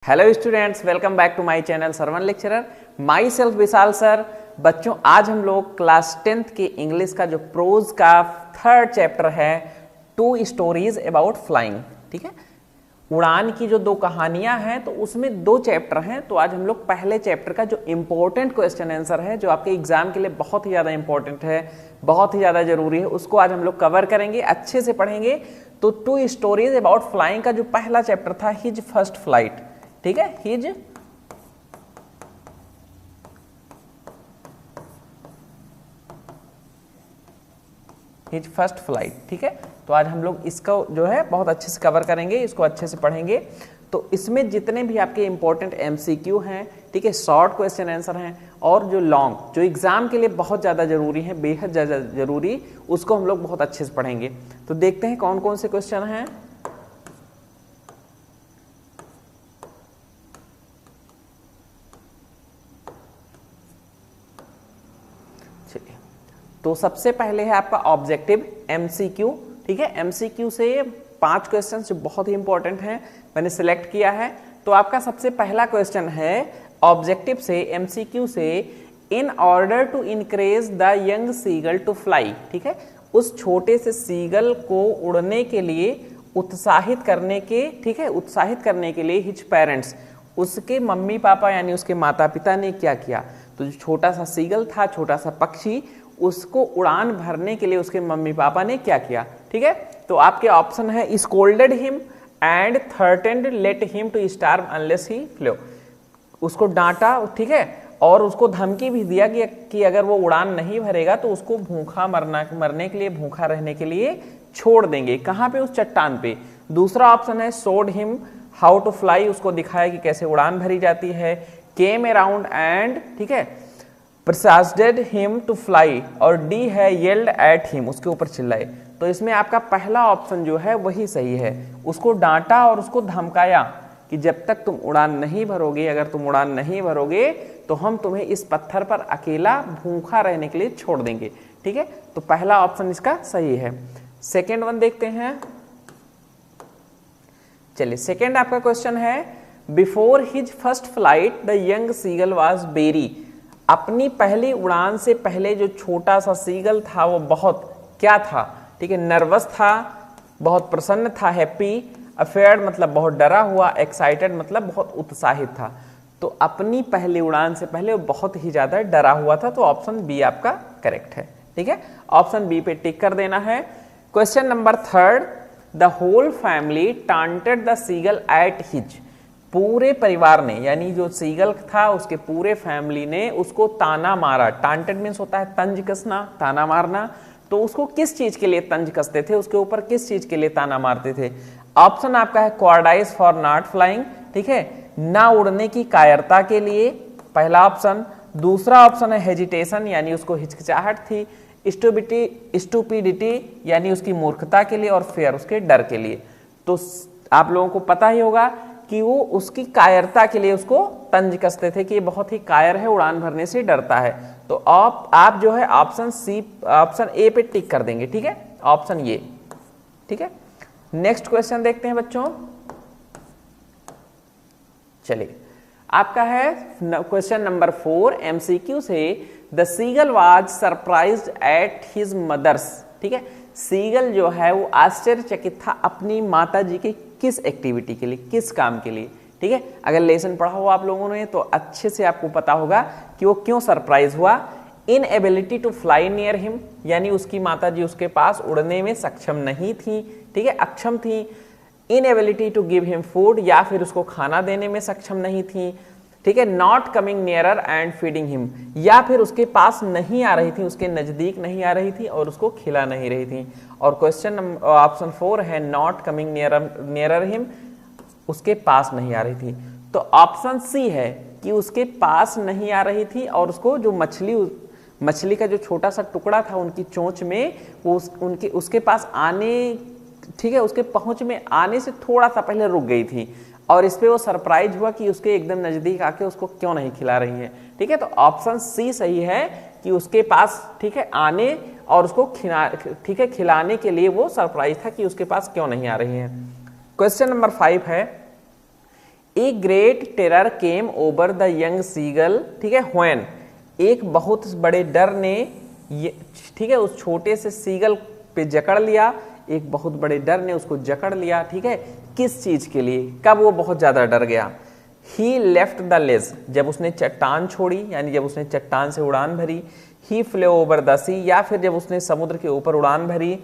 Hello students, welcome back to my channel Sarvan lecturer. Myself Vishal sir. बच्चों, आज हम लोग क्लास 10th के इंग्लिश का जो प्रोज का थर्ड चैप्टर है, 2 स्टोरीज अबाउट फ्लाइंग। ठीक है, उड़ान की जो 2 कहानियां हैं, तो उसमें 2 चैप्टर हैं। तो आज हम लोग पहले चैप्टर का जो इंपॉर्टेंट क्वेश्चन आंसर है, जो आपके एग्जाम के लिए बहुत ही ज्यादा इंपॉर्टेंट है, बहुत ही ज्यादा जरूरी है, उसको आज हम लोग कवर करेंगे, अच्छे से पढ़ेंगे। तो 2 स्टोरीज अबाउट फ्लाइंग का जो पहला चैप्टर था, हिज फर्स्ट फ्लाइट। ठीक है, हिज फर्स्ट फ्लाइट। ठीक है, तो आज हम लोग इसको जो है बहुत अच्छे से कवर करेंगे, इसको अच्छे से पढ़ेंगे। तो इसमें जितने भी आपके इंपॉर्टेंट एमसीक्यू हैं, ठीक है, शॉर्ट क्वेश्चन आंसर हैं, और जो लॉन्ग, जो एग्जाम के लिए बहुत ज्यादा जरूरी है, बेहद ज्यादा जरूरी, उसको हम लोग बहुत अच्छे से पढ़ेंगे। तो देखते हैं कौन कौन से क्वेश्चन हैं। तो सबसे पहले है आपका ऑब्जेक्टिव एमसीक्यू। ठीक है, एमसीक्यू से 5 क्वेश्चन जो बहुत ही इंपॉर्टेंट हैं, मैंने सिलेक्ट किया है। तो आपका सबसे पहला क्वेश्चन है ऑब्जेक्टिव से, एमसीक्यू से, in order to encourage the young seagull to fly. ठीक है, उस छोटे से सीगल को उड़ने के लिए उत्साहित करने के, ठीक है, उत्साहित करने के लिए हिज पेरेंट्स, उसके मम्मी पापा यानी उसके माता पिता ने क्या किया। तो जो छोटा सा सीगल था, छोटा सा पक्षी, उसको उड़ान भरने के लिए उसके मम्मी पापा ने क्या किया। ठीक है, तो आपके ऑप्शन है scolded him and threatened let him to starve unless he flew. उसको डांटा, ठीक है, और उसको धमकी भी दिया कि अगर वो उड़ान नहीं भरेगा तो उसको भूखा मरने के लिए, भूखा रहने के लिए छोड़ देंगे। कहाँ पे? उस चट्टान पे। दूसरा ऑप्शन है सोड हिम हाउ टू फ्लाई, उसको दिखाया कि कैसे उड़ान भरी जाती है। केम अराउंड एंड, ठीक है, persuaded him to fly, और डी है yelled at him, उसके ऊपर चिल्लाए। तो इसमें आपका पहला ऑप्शन जो है वही सही है। उसको डांटा और उसको धमकाया कि जब तक तुम उड़ान नहीं भरोगे, अगर तुम उड़ान नहीं भरोगे तो हम तुम्हें इस पत्थर पर अकेला भूखा रहने के लिए छोड़ देंगे। ठीक है, तो पहला ऑप्शन इसका सही है। सेकेंड वन देखते हैं। चलिए, सेकेंड आपका क्वेश्चन है, before his first flight the young seagull was very. अपनी पहली उड़ान से पहले जो छोटा सा सीगल था वो बहुत क्या था? ठीक है, नर्वस था, बहुत प्रसन्न था, हैप्पी, अफेयर्ड मतलब बहुत डरा हुआ, एक्साइटेड मतलब बहुत उत्साहित था। तो अपनी पहली उड़ान से पहले वो बहुत ही ज्यादा डरा हुआ था। तो ऑप्शन बी आपका करेक्ट है। ठीक है, ऑप्शन बी पे टिक कर देना है। Question number 3, the whole family taunted the seagull at his. पूरे परिवार ने, यानी जो सीगल था उसके पूरे फैमिली ने उसको ताना मारा। टांटेड मीन्स होता है तंज कसना, ताना मारना। तो उसको किस चीज के लिए तंज कसते थे, उसके ऊपर किस चीज के लिए ताना मारते थे? ऑप्शन आपका है कॉर्डाइस फॉर नॉट फ्लाइंग, ठीक है, ना उड़ने की कायरता के लिए, पहला ऑप्शन। दूसरा ऑप्शन है हेजिटेशन, यानी उसको हिचकिचाहट थी। स्टूपिडिटी यानी उसकी मूर्खता के लिए, और फेयर उसके डर के लिए। तो आप लोगों को पता ही होगा कि वो उसकी कायरता के लिए उसको तंज कसते थे कि ये बहुत ही कायर है, उड़ान भरने से डरता है। तो आप जो है ऑप्शन सी, ऑप्शन ए पे टिक कर देंगे। ठीक है, ऑप्शन ये। ठीक है, नेक्स्ट क्वेश्चन देखते हैं बच्चों। चलिए, आपका है क्वेश्चन नंबर 4 एमसीक्यू से, the seagull was surprised at his mother's. ठीक है, सीगल जो है वो आश्चर्यचकित था अपनी माता जी के किस एक्टिविटी के लिए, किस काम के लिए। ठीक है, अगर लेसन पढ़ा हो आप लोगों ने तो अच्छे से आपको पता होगा कि वो क्यों सरप्राइज हुआ। Inability to fly near him, यानी उसकी माता जी उसके पास उड़ने में सक्षम नहीं थी, ठीक है, अक्षम थी। Inability to give him food, या फिर उसको खाना देने में सक्षम नहीं थी। ठीक है, not coming nearer and feeding him, या फिर उसके पास नहीं आ रही थी, उसके नजदीक नहीं आ रही थी और उसको खिला नहीं रही थी। और क्वेश्चन ऑप्शन 4 है नॉट कमिंग नियरर हिम, उसके पास नहीं आ रही थी। तो ऑप्शन सी है कि उसके पास नहीं आ रही थी, और उसको जो मछली का जो छोटा सा टुकड़ा था उनकी चोंच में, वो उसके पास आने, ठीक है, उसके पहुंच में आने से थोड़ा सा पहले रुक गई थी, और इस पे वो सरप्राइज हुआ कि उसके एकदम नजदीक आके उसको क्यों नहीं खिला रही है। ठीक है, तो ऑप्शन सी सही है कि उसके पास, ठीक है, आने और उसको ठीक है, खिलाने के लिए वो सरप्राइज था कि उसके पास क्यों नहीं आ रही है। क्वेश्चन नंबर 5 है, a great terror came over the young seagull, ठीक है, व्हेन, एक बहुत बड़े डर ने ठीक है उस छोटे से सीगल पे जकड़ लिया, एक बहुत बड़े डर ने उसको जकड़ लिया, ठीक है, किस चीज के लिए, कब वो बहुत ज्यादा डर गया। ही लेफ्ट द लेज, जब उसने चट्टान छोड़ी, यानी जब उसने चट्टान से उड़ान भरी। ही फ्ले ओवर द सी, या फिर जब उसने समुद्र के ऊपर उड़ान भरी।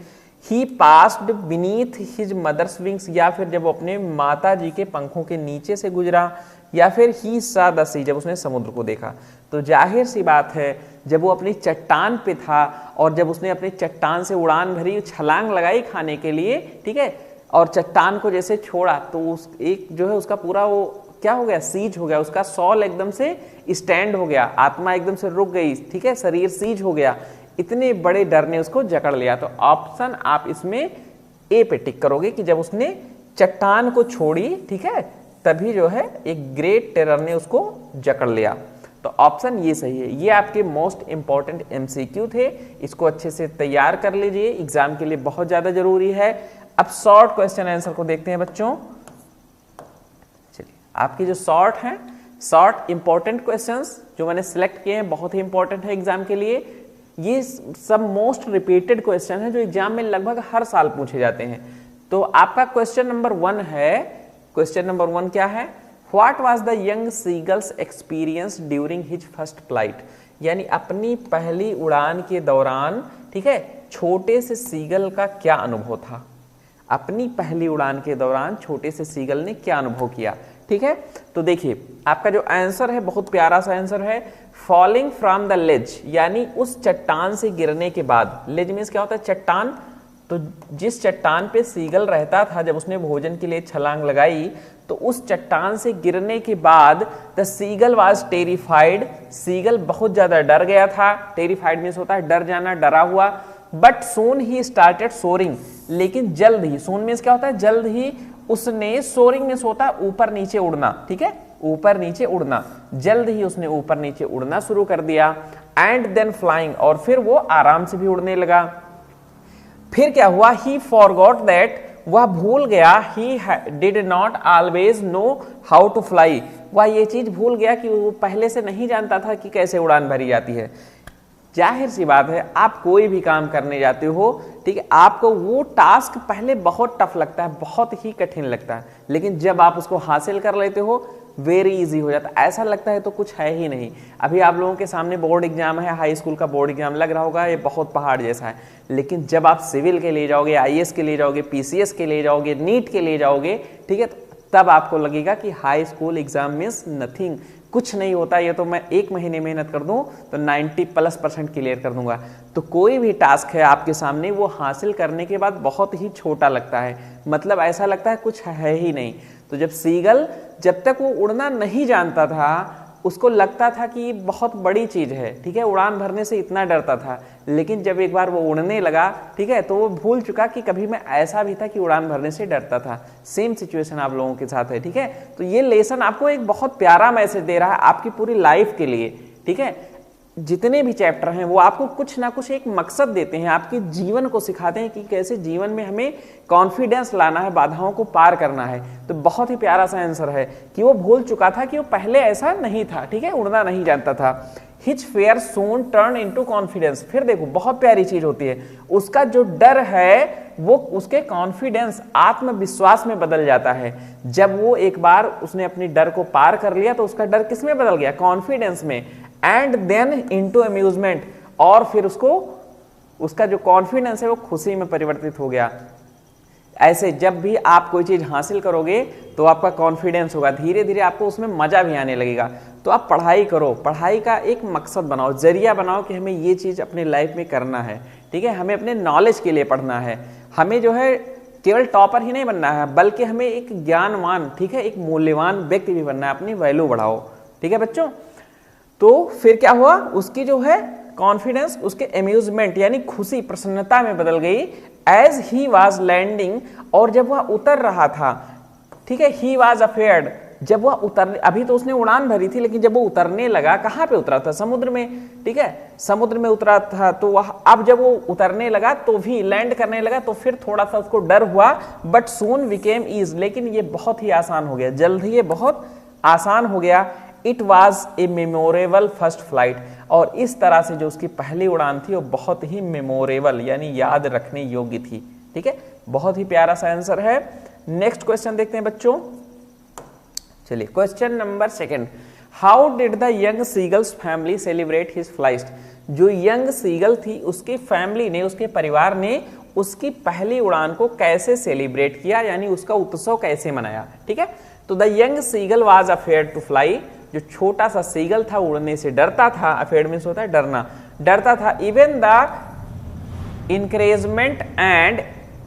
He passed beneath his mother's wings, या फिर जब वो अपने माता जी के पंखों के नीचे से गुजरा। या फिर ही सा द सी, जब उसने समुद्र को देखा। तो जाहिर सी बात है जब वो अपनी चट्टान पे था और जब उसने अपनी चट्टान से उड़ान भरी, छलांग लगाई खाने के लिए, ठीक है, और चट्टान को जैसे छोड़ा तो उस एक जो है उसका पूरा वो क्या हो गया, सीज हो गया, उसका सॉल एकदम से स्टैंड हो गया, आत्मा एकदम से रुक गई, ठीक है, शरीर सीज हो गया, इतने बड़े डर ने उसको जकड़ लिया। तो ऑप्शन आप इसमें ए पे टिक करोगे कि जब उसने चट्टान को छोड़ी, ठीक है, तभी जो है एक ग्रेट टेरर ने उसको जकड़ लिया। तो ऑप्शन ये सही है। ये आपके मोस्ट इंपॉर्टेंट एमसीक्यू थे, इसको अच्छे से तैयार कर लीजिए, एग्जाम के लिए बहुत ज्यादा जरूरी है। अब शॉर्ट क्वेश्चन आंसर को देखते हैं बच्चों। चलिए आपके जो शॉर्ट हैं, शॉर्ट इंपॉर्टेंट क्वेश्चंस जो मैंने सिलेक्ट किए हैं, बहुत ही इंपॉर्टेंट है एग्जाम के लिए। ये सब मोस्ट रिपीटेड क्वेश्चन है जो एग्जाम में लगभग हर साल पूछे जाते हैं। तो आपका क्वेश्चन नंबर 1 है, क्वेश्चन नंबर 1 क्या है, what was the young seagulls experience during his first flight, यानी अपनी पहली उड़ान के दौरान, ठीक है, छोटे से सीगल का क्या अनुभव था। अपनी पहली उड़ान के दौरान छोटे से सीगल ने क्या अनुभव किया, ठीक है। तो देखिए आपका जो आंसर है बहुत प्यारा सा आंसर है, फॉलिंग फ्रॉम द लेज, यानी उस चट्टान से गिरने के बाद। लेज मीन्स क्या होता है, चट्टान। तो जिस चट्टान पे सीगल रहता था जब उसने भोजन के लिए छलांग लगाई, तो उस चट्टान से गिरने के बाद the seagull was terrified, seagull बहुत ज्यादा डर गया था। टेरिफाइड मीन्स होता है डर जाना, डरा हुआ। But soon he started soaring, लेकिन जल्द ही, सून मीन्स क्या होता है, जल्द ही उसने, सोरिंग मीन्स होता है ऊपर नीचे उड़ना, ठीक है, ऊपर नीचे उड़ना, जल्द ही उसने ऊपर नीचे उड़ना शुरू कर दिया। एंड देन फ्लाइंग, और फिर वो आराम से भी उड़ने लगा। फिर क्या हुआ, ही फॉरगॉट दैट, वह भूल गया, he did not always know how to fly, वह ये चीज भूल गया कि वो पहले से नहीं जानता था कि कैसे उड़ान भरी जाती है। जाहिर सी बात है आप कोई भी काम करने जाते हो, ठीक है, आपको वो टास्क पहले बहुत टफ लगता है, बहुत ही कठिन लगता है, लेकिन जब आप उसको हासिल कर लेते हो वेरी इजी हो जाता है, ऐसा लगता है तो कुछ है ही नहीं। अभी आप लोगों के सामने बोर्ड एग्जाम है, हाई स्कूल का बोर्ड एग्जाम लग रहा होगा ये बहुत पहाड़ जैसा है, लेकिन जब आप सिविल के लिए जाओगे, आईएएस के लिए जाओगे, पीसीएस के लिए जाओगे, नीट के लिए जाओगे, ठीक है, तब आपको लगेगा कि high school exam means nothing, कुछ नहीं होता, ये तो मैं 1 महीने मेहनत कर दूं तो 90+% क्लियर कर दूंगा। तो कोई भी टास्क है आपके सामने, वो हासिल करने के बाद बहुत ही छोटा लगता है, मतलब ऐसा लगता है कुछ है ही नहीं। तो जब सीगल, जब तक वो उड़ना नहीं जानता था, उसको लगता था कि ये बहुत बड़ी चीज है, ठीक है, उड़ान भरने से इतना डरता था, लेकिन जब एक बार वो उड़ने लगा, ठीक है, तो वो भूल चुका कि कभी मैं ऐसा भी था कि उड़ान भरने से डरता था। सेम सिचुएशन आप लोगों के साथ है, ठीक है। तो ये लेसन आपको एक बहुत प्यारा मैसेज दे रहा है आपकी पूरी लाइफ के लिए, ठीक है। जितने भी चैप्टर हैं वो आपको कुछ ना कुछ एक मकसद देते हैं, आपके जीवन को सिखाते हैं कि कैसे जीवन में हमें कॉन्फिडेंस लाना है, बाधाओं को पार करना है। तो बहुत ही प्यारा सा आंसर है कि वो भूल चुका था कि वो पहले ऐसा नहीं था, ठीक है, उड़ना नहीं जानता था। हिज फेयर सोन टर्न इनटू कॉन्फिडेंस, फिर देखो बहुत प्यारी चीज होती है, उसका जो डर है वो उसके कॉन्फिडेंस, आत्मविश्वास में बदल जाता है। जब वो एक बार उसने अपनी डर को पार कर लिया तो उसका डर किस में बदल गया, कॉन्फिडेंस में। एंड देन इनटू अम्यूजमेंट, और फिर उसको, उसका जो कॉन्फिडेंस है वो खुशी में परिवर्तित हो गया। ऐसे जब भी आप कोई चीज हासिल करोगे तो आपका कॉन्फिडेंस होगा, धीरे धीरे आपको उसमें मजा भी आने लगेगा। तो आप पढ़ाई करो, पढ़ाई का एक मकसद बनाओ, जरिया बनाओ कि हमें ये चीज अपने लाइफ में करना है, ठीक है, हमें अपने नॉलेज के लिए पढ़ना है, हमें जो है केवल टॉपर ही नहीं बनना है, बल्कि हमें एक ज्ञानवान, ठीक है, एक मूल्यवान व्यक्ति भी बनना है, अपनी वैल्यू बढ़ाओ, ठीक है बच्चों। तो फिर क्या हुआ, उसकी जो है कॉन्फिडेंस उसके अम्यूजमेंट यानी खुशी, प्रसन्नता में बदल गई। एज ही वाज लैंडिंग, और जब वह उतर रहा था, ठीक है, ही वाज अफेयर्ड, जब वह उतरने, अभी तो उसने उड़ान भरी थी, लेकिन जब वो उतरने लगा, कहाँ पे उतरा था? समुद्र में, ठीक है, समुद्र में उतरा था। तो वह अब जब वो उतरने लगा तो भी लैंड करने लगा तो फिर थोड़ा सा उसको डर हुआ, बट सून बिकेम ईज, लेकिन ये बहुत ही आसान हो गया, जल्द ही ये बहुत आसान हो गया। It was a memorable first flight, और इस तरह से जो उसकी पहली उड़ान थी वो बहुत ही मेमोरेबल यानी याद रखने योग्य थी। ठीक है, बहुत ही प्यारा सा आंसर है। नेक्स्ट क्वेश्चन देखते हैं बच्चों, चलिए question number 2, how did the young seagulls family celebrate his flight? जो यंग सीगल थी उसकी फैमिली ने, उसके परिवार ने उसकी पहली उड़ान को कैसे सेलिब्रेट किया, यानी उसका उत्सव कैसे मनाया? ठीक है, तो the young seagull was afraid to fly, जो छोटा सा सीगल था उड़ने से डरता था, अफेयर्ड मींस होता है डरना, डरता था। Even the encouragement and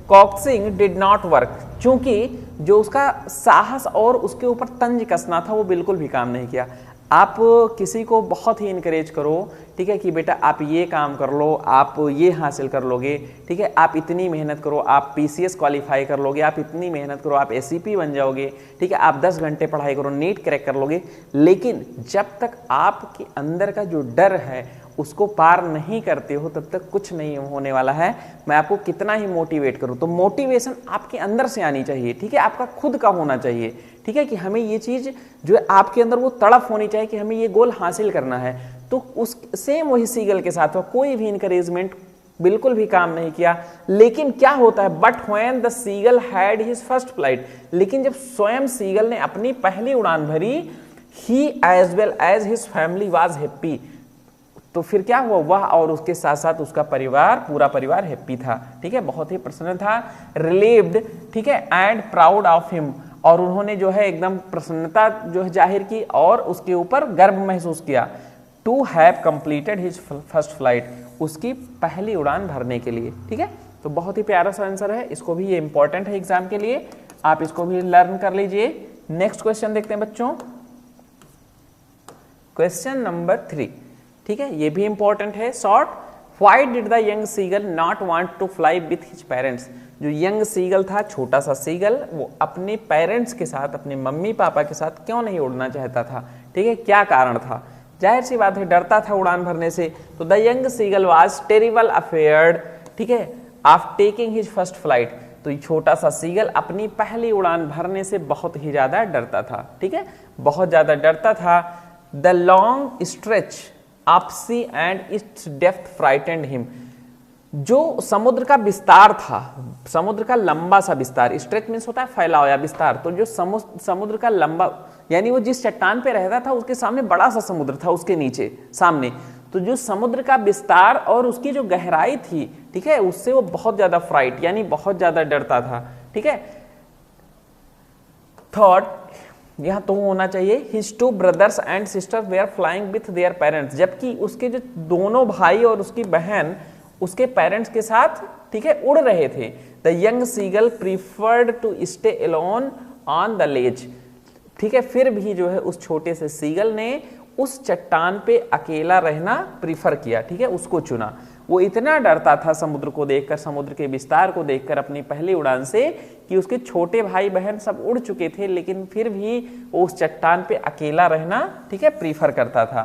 coaxing did not work, क्योंकि जो उसका साहस और उसके ऊपर तंज कसना था वो बिल्कुल भी काम नहीं किया। आप किसी को बहुत ही इनकरेज करो, ठीक है, कि बेटा आप ये काम कर लो, आप ये हासिल कर लोगे, ठीक है, आप इतनी मेहनत करो, आप पीसीएस क्वालिफाई कर लोगे, आप इतनी मेहनत करो, आप एससीपी बन जाओगे, ठीक है, आप 10 घंटे पढ़ाई करो, नीट क्रैक कर लोगे, लेकिन जब तक आपके अंदर का जो डर है उसको पार नहीं करते हो तब तक कुछ नहीं होने वाला है। मैं आपको कितना ही मोटिवेट करूं, तो मोटिवेशन आपके अंदर से आनी चाहिए, ठीक है, आपका खुद का होना चाहिए, ठीक है, कि हमें ये चीज जो है आपके अंदर वो तड़प होनी चाहिए कि हमें ये गोल हासिल करना है। तो उस सेम वही सीगल के साथ कोई भी इनकरेजमेंट बिल्कुल भी काम नहीं किया, लेकिन क्या होता है, but when the seagull had his first flight, लेकिन जब स्वयं सीगल ने अपनी पहली उड़ान भरी, he as well as his family was happy, तो फिर क्या हुआ, वह और उसके साथ साथ उसका परिवार, पूरा परिवार हैप्पी था, ठीक है, बहुत ही प्रसन्न था, रिलीव्ड, ठीक है, एंड प्राउड ऑफ हिम, और उन्होंने जो है एकदम प्रसन्नता जो है जाहिर की और उसके ऊपर गर्व महसूस किया। To have completed his first flight, उसकी पहली उड़ान भरने के लिए, ठीक है, तो बहुत ही प्यारा सा आंसर है, इसको भी ये इंपॉर्टेंट है एग्जाम के लिए, आप इसको भी लर्न कर लीजिए। नेक्स्ट क्वेश्चन देखते हैं बच्चों, क्वेश्चन नंबर 3, ठीक है, ये भी इंपॉर्टेंट है, short, why did the young seagull not want to fly with his parents? जो यंग सीगल था, छोटा सा सीगल, वो अपने पेरेंट्स के साथ, अपने मम्मी पापा के साथ क्यों नहीं उड़ना चाहता था? ठीक है, क्या कारण था? जाहिर सी बात है, डरता था उड़ान भरने से। तो the young seagull was terrible afraid, ठीक है, of taking his first flight, तो ये छोटा सा सीगल अपनी पहली उड़ान भरने से बहुत ही ज्यादा डरता था, ठीक है, बहुत ज्यादा डरता था। The long stretch of sea and its depth frightened him, जो समुद्र का विस्तार था, समुद्र का लंबा सा विस्तार, स्ट्रेच मीन्स होता है फैलाव या विस्तार, तो जो समुद्र का लंबा, यानी वो जिस चट्टान पे रहता था उसके सामने बड़ा सा समुद्र था, उसके नीचे सामने, तो जो समुद्र का विस्तार और उसकी जो गहराई थी, ठीक है, उससे वो बहुत ज्यादा फ्राइट यानी बहुत ज्यादा डरता था, ठीक है। थर्ड, यहां तो होना चाहिए, his two brothers and sister were flying with their parents, जबकि उसके जो दोनों भाई और उसकी बहन उसके पेरेंट्स के साथ, ठीक है, उड़ रहे थे। The young seagull preferred to stay alone on the ledge, ठीक है, फिर भी जो है उस छोटे से सीगल ने उस चट्टान पे अकेला रहना प्रीफर किया, ठीक है, उसको चुना। वो इतना डरता था समुद्र को देखकर, समुद्र के विस्तार को देखकर अपनी पहली उड़ान से, कि उसके छोटे भाई बहन सब उड़ चुके थे, लेकिन फिर भी वो उस चट्टान पे अकेला रहना, ठीक है, प्रीफर करता था।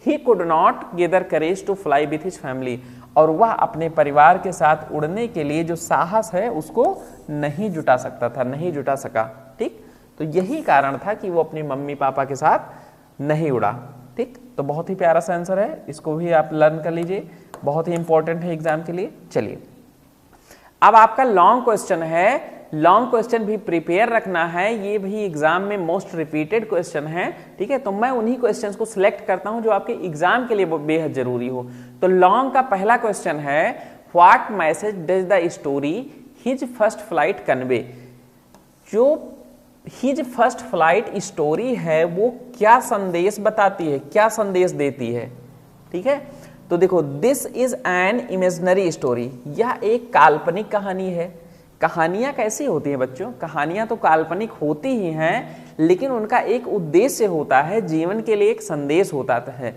He could not gather courage to fly with his family, और वह अपने परिवार के साथ उड़ने के लिए जो साहस है उसको नहीं जुटा सकता था, नहीं जुटा सका, ठीक, तो यही कारण था कि वो अपने मम्मी पापा के साथ नहीं उड़ा, ठीक, तो बहुत ही प्यारा सा आंसर है, इसको भी आप लर्न कर लीजिए, बहुत ही इंपॉर्टेंट है एग्जाम के लिए। चलिए अब आपका लॉन्ग क्वेश्चन है, लॉन्ग क्वेश्चन भी प्रिपेयर रखना है, ये भी एग्जाम में मोस्ट रिपीटेड क्वेश्चन है, ठीक है, तो मैं उन्हीं क्वेश्चंस को सिलेक्ट करता हूं जो आपके एग्जाम के लिए बेहद जरूरी हो। तो लॉन्ग का पहला क्वेश्चन है, what message does the story his first flight convey? जो हिज फर्स्ट फ्लाइट स्टोरी है वो क्या संदेश बताती है, क्या संदेश देती है, ठीक है, तो देखो, this is an imaginary story, यह एक काल्पनिक कहानी है। कहानियां कैसी होती हैं बच्चों? कहानियां तो काल्पनिक होती ही हैं, लेकिन उनका एक उद्देश्य होता है, जीवन के लिए एक संदेश होता है।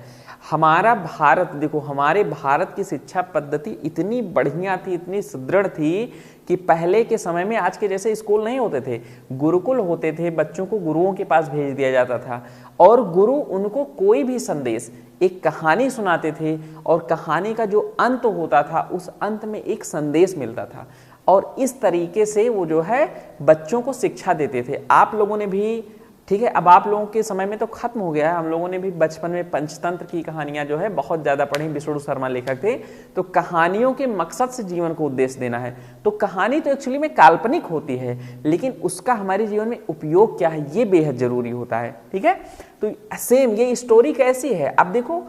हमारा भारत, देखो, हमारे भारत की शिक्षा पद्धति इतनी बढ़िया थी, इतनी सुदृढ़ थी कि पहले के समय में आज के जैसे स्कूल नहीं होते थे, गुरुकुल होते थे, बच्चों को गुरुओं के पास भेज दिया जाता था और गुरु उनको कोई भी संदेश, एक कहानी सुनाते थे और कहानी का जो अंत होता था उस अंत में एक संदेश मिलता था और इस तरीके से वो जो है बच्चों को शिक्षा देते थे। आप लोगों ने भी, ठीक है, अब आप लोगों के समय में तो खत्म हो गया है, हम लोगों ने भी बचपन में पंचतंत्र की कहानियां जो है बहुत ज्यादा पढ़ी, विष्णु शर्मा लेखक थे। तो कहानियों के मकसद से जीवन को उद्देश्य देना है। तो कहानी तो एक्चुअली में काल्पनिक होती है, लेकिन उसका हमारे जीवन में उपयोग क्या है ये बेहद जरूरी होता है। ठीक है, तो सेम ये स्टोरी कैसी है, अब देखो,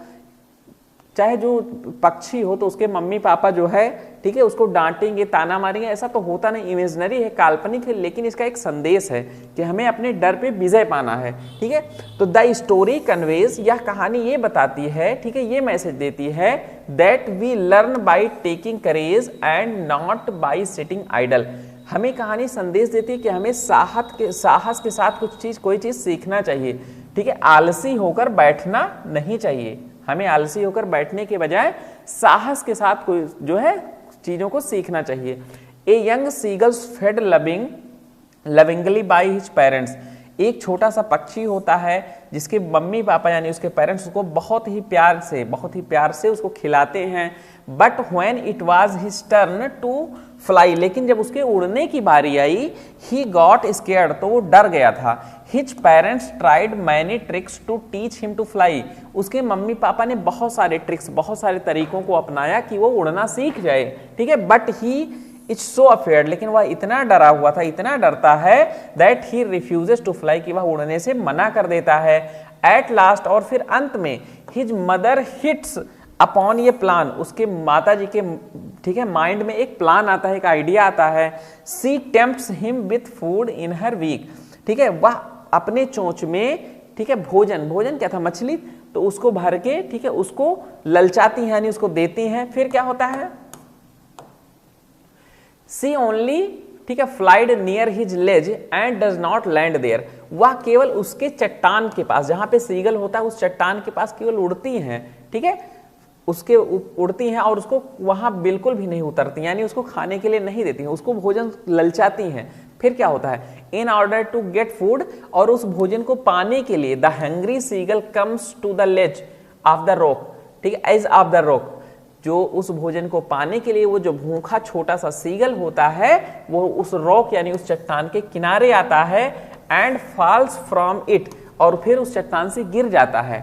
चाहे जो पक्षी हो तो उसके मम्मी पापा जो है, ठीक है, उसको डांटेंगे, ताना मारेंगे, ऐसा तो होता नहीं, इमेजिनरी है, काल्पनिक है, लेकिन इसका एक संदेश है कि हमें अपने डर पे विजय पाना है। ठीक है, तो द स्टोरी कन्वेज, यह कहानी ये बताती है, ठीक है, ये मैसेज देती है that we learn by taking courage and not by sitting idle. हमें कहानी संदेश देती है कि हमें साहस के साथ कोई चीज सीखना चाहिए। ठीक है, आलसी होकर बैठना नहीं चाहिए, हमें आलसी होकर बैठने के बजाय साहस के साथ कोई जो है चीजों को सीखना चाहिए। A young seagulls fed lovingly by his parents, एक छोटा सा पक्षी होता है जिसके मम्मी पापा यानी उसके पेरेंट्स उसको बहुत ही प्यार से उसको खिलाते हैं। But when it was his turn to fly, लेकिन जब उसके उड़ने की बारी आई, ही गॉट स्केयर्ड, तो वो डर गया था। His parents tried many tricks to teach him to fly, उसके मम्मी पापा ने बहुत सारे ट्रिक्स, बहुत सारे तरीकों को अपनाया कि वो उड़ना सीख जाए। ठीक है, but he it's so afraid, लेकिन वह इतना डरा हुआ था, इतना डरता है, that he refuses to fly, कि वह उड़ने से मना कर देता है। एट लास्ट, और फिर अंत में, हिज मदर हिट्स अपॉन ये प्लान, उसके माता जी के, ठीक है, माइंड में एक प्लान आता है, एक आइडिया आता है। She tempts him with food in her beak, ठीक है, वह अपने चोंच में, ठीक है, भोजन क्या था, मछली, तो उसको भर के, ठीक है, उसको ललचाती हैं यानी उसको देती हैं। फिर क्या होता है, सी ओनली, ठीक है, flied near his ledge and does not land there, वह केवल उसके चट्टान के पास, जहां पे सीगल होता है उस चट्टान के पास केवल उड़ती हैं। ठीक है, उसके उड़ती हैं और उसको वहां बिल्कुल भी नहीं उतरती, यानी उसको खाने के लिए नहीं देती हैं, उसको भोजन ललचाती हैं। फिर क्या होता है, in order to get food, और उस भोजन को पाने के लिए, the hungry seagull comes to the ledge of the rock, ठीक है, एज ऑफ द रॉक, जो उस भोजन को पाने के लिए वो जो भूखा छोटा सा सीगल होता है वो उस रॉक यानी उस चट्टान के किनारे आता है। एंड फॉल्स फ्रॉम इट, और फिर उस चट्टान से गिर जाता है।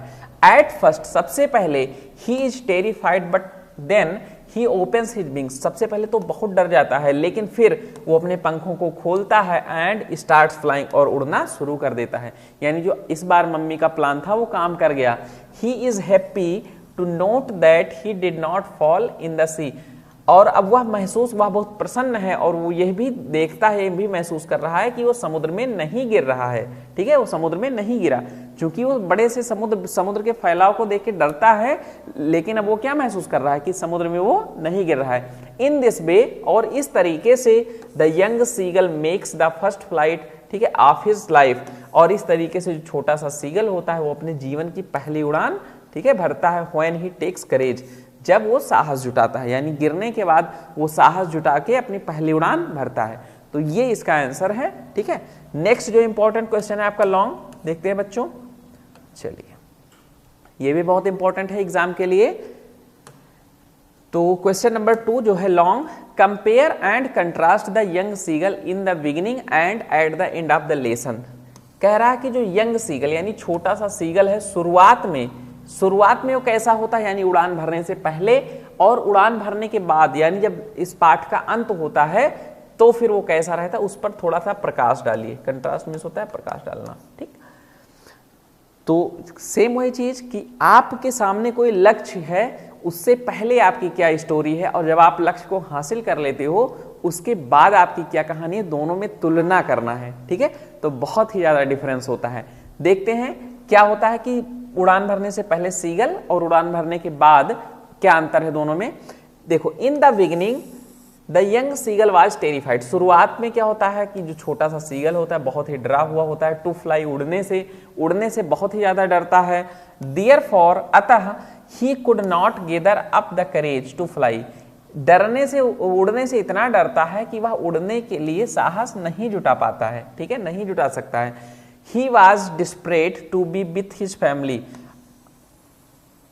एट फर्स्ट, सबसे पहले, he is terrified but then he opens his wings, सबसे पहले तो बहुत डर जाता है, लेकिन फिर वो अपने पंखों को खोलता है एंड स्टार्ट्स फ्लाइंग, और उड़ना शुरू कर देता है। यानी जो इस बार मम्मी का प्लान था वो काम कर गया। He is happy to note that he did not fall in the sea, और अब वह बहुत प्रसन्न है और वो यह भी देखता है, यह भी महसूस कर रहा है कि वो समुद्र में नहीं गिर रहा है। ठीक है, वो समुद्र में नहीं गिरा, क्योंकि वो बड़े से समुद्र के फैलाव को देख के डरता है, लेकिन अब वो क्या महसूस कर रहा है कि समुद्र में वो नहीं गिर रहा है। इन दिस वे, और इस तरीके से, the young seagull makes the first flight, ठीक है, ऑफ हिज लाइफ, और इस तरीके से जो छोटा सा सीगल होता है वो अपने जीवन की पहली उड़ान, ठीक है, भरता है। व्हेन ही टेक्स करेज, जब वो साहस जुटाता है, यानी गिरने के बाद वो साहस जुटा के अपनी पहली उड़ान भरता है। तो ये इसका आंसर है। ठीक है, नेक्स्ट जो इंपॉर्टेंट क्वेश्चन है आपका लॉन्ग, देखते हैं बच्चों। चलिए, ये भी बहुत इंपॉर्टेंट है एग्जाम के लिए। तो क्वेश्चन नंबर 2 जो है long, compare and contrast the young seagull in the beginning and at the end of the lesson. कह रहा है कि जो यंग सीगल यानी छोटा सा सीगल है, शुरुआत में वो कैसा होता है, यानी उड़ान भरने से पहले और उड़ान भरने के बाद, यानी जब इस पाठ का अंत होता है तो फिर वो कैसा रहता है, उस पर थोड़ा सा प्रकाश डालिए। कंट्रास्ट मीन्स होता है प्रकाश डालना। ठीक, तो सेम वही चीज कि आपके सामने कोई लक्ष्य है, उससे पहले आपकी क्या स्टोरी है, और जब आप लक्ष्य को हासिल कर लेते हो उसके बाद आपकी क्या कहानी है, दोनों में तुलना करना है। ठीक है, तो बहुत ही ज्यादा डिफरेंस होता है। देखते हैं क्या होता है कि उड़ान भरने से पहले सीगल और उड़ान भरने के बाद क्या अंतर है दोनों में। देखो, in the beginning the young seagull was terrified, शुरुआत में क्या होता है कि जो छोटा सा सीगल होता है बहुत ही डरा हुआ होता है। टू फ्लाई, उड़ने से बहुत ही ज्यादा डरता है। देयरफॉर, अतः, he could not gather up the courage to fly, डरने से, उड़ने से इतना डरता है कि वह उड़ने के लिए साहस नहीं जुटा पाता है, ठीक है, नहीं जुटा सकता है। He was desperate to be with his family,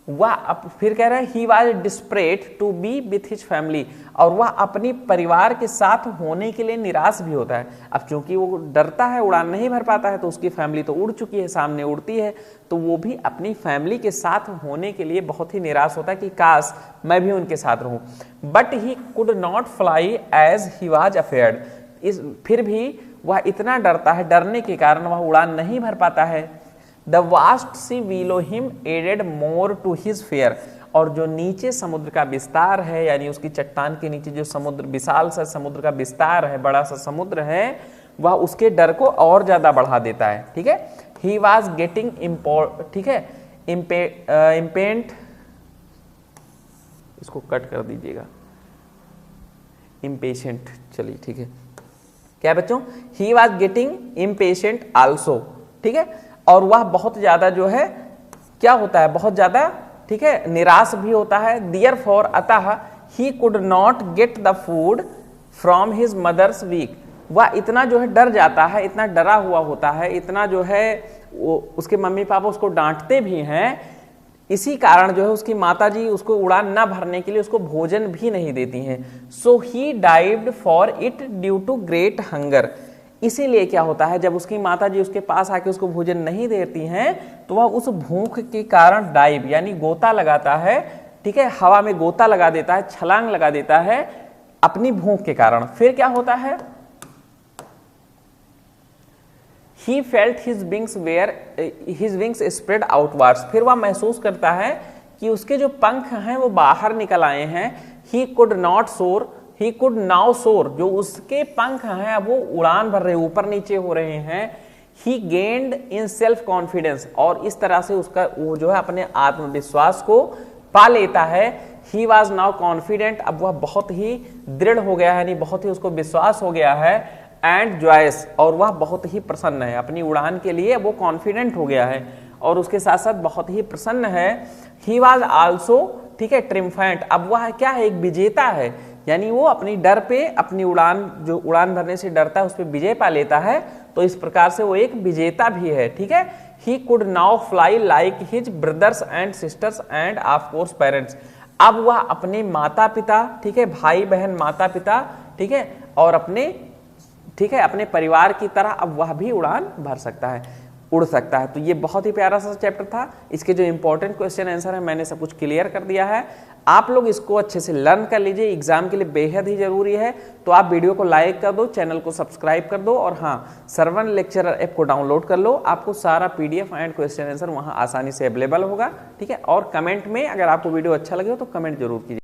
वह फिर कह रहा है he was desperate to be with his family, और वह अपनी परिवार के साथ होने के लिए निराश भी होता है। अब क्योंकि वो डरता है, उड़ान नहीं भर पाता है, तो उसकी फैमिली तो उड़ चुकी है, सामने उड़ती है, तो वो भी अपनी फैमिली के साथ होने के लिए बहुत ही निराश होता है कि काश मैं भी उनके साथ रहूं। But he could not fly as he was afraid, इस फिर भी वह इतना डरता है, डरने के कारण वह उड़ान नहीं भर पाता है। The vast sea below him added more to his fear, और जो नीचे समुद्र का विस्तार है, यानी उसकी चट्टान के नीचे जो समुद्र, विशाल सा समुद्र का विस्तार है, बड़ा सा समुद्र है, वह उसके डर को और ज्यादा बढ़ा देता है, ठीक है। ही वॉज गेटिंग ठीक है, इम्पेंट, इसको कट कर दीजिएगा, इम्पेशेंट, चलिए ठीक है, क्या बच्चों, he was getting impatient also, ठीक है, और वह बहुत ज्यादा जो है क्या होता है, बहुत ज्यादा, ठीक है, निराश भी होता है। देयरफॉर, अतः, he could not get the food from his mother's beak, वह इतना जो है डर जाता है, इतना डरा हुआ होता है, इतना जो है उसके मम्मी पापा उसको डांटते भी हैं, इसी कारण जो है उसकी माताजी उसको उड़ान ना भरने के लिए उसको भोजन भी नहीं देती हैं। So he dived for it due to great hunger, इसीलिए क्या होता है, जब उसकी माताजी उसके पास आके उसको भोजन नहीं देती हैं, तो वह उस भूख के कारण डाइव यानी गोता लगाता है, ठीक है, हवा में गोता लगा देता है, छलांग लगा देता है अपनी भूख के कारण। फिर क्या होता है, he felt his wings spread outwards, फिर वह महसूस करता है कि उसके जो पंख हैं वो बाहर निकल आए हैं। ही कुड नॉट सोर, ही कुड नाउ सोर, जो उसके पंख हैं अब वो उड़ान भर रहे, ऊपर नीचे हो रहे हैं। ही गेन्ड इन सेल्फ कॉन्फिडेंस, और इस तरह से उसका वो जो है अपने आत्मविश्वास को पा लेता है। ही वॉज नाउ कॉन्फिडेंट, अब वह बहुत ही दृढ़ हो गया है, यानी बहुत ही उसको विश्वास हो गया है। एंड जॉयस, और वह बहुत ही प्रसन्न है, अपनी उड़ान के लिए वो कॉन्फिडेंट हो गया है और उसके साथ साथ बहुत ही प्रसन्न है। ही वॉज आल्सो, ठीक है, ट्रिम्फेंट, अब वह क्या है, एक विजेता है, यानी वो अपनी डर पे, अपनी उड़ान जो उड़ान भरने से डरता है उस पर विजय पा लेता है, तो इस प्रकार से वो एक विजेता भी है, ठीक है। He could now fly like his brothers and sisters end of course parents, अब वह अपने माता पिता, ठीक है, भाई बहन माता पिता, ठीक है, और अपने, ठीक है, अपने परिवार की तरह अब वह भी उड़ान भर सकता है, उड़ सकता है। तो ये बहुत ही प्यारा सा चैप्टर था, इसके जो इंपॉर्टेंट क्वेश्चन आंसर है मैंने सब कुछ क्लियर कर दिया है। आप लोग इसको अच्छे से लर्न कर लीजिए, एग्जाम के लिए बेहद ही जरूरी है। तो आप वीडियो को लाइक कर दो, चैनल को सब्सक्राइब कर दो, और हाँ, सरवन लेक्चरर ऐप को डाउनलोड कर लो, आपको सारा पीडीएफ एंड क्वेश्चन आंसर वहां आसानी से अवेलेबल होगा, ठीक है। और कमेंट में अगर आपको वीडियो अच्छा लगे हो तो कमेंट जरूर कीजिए।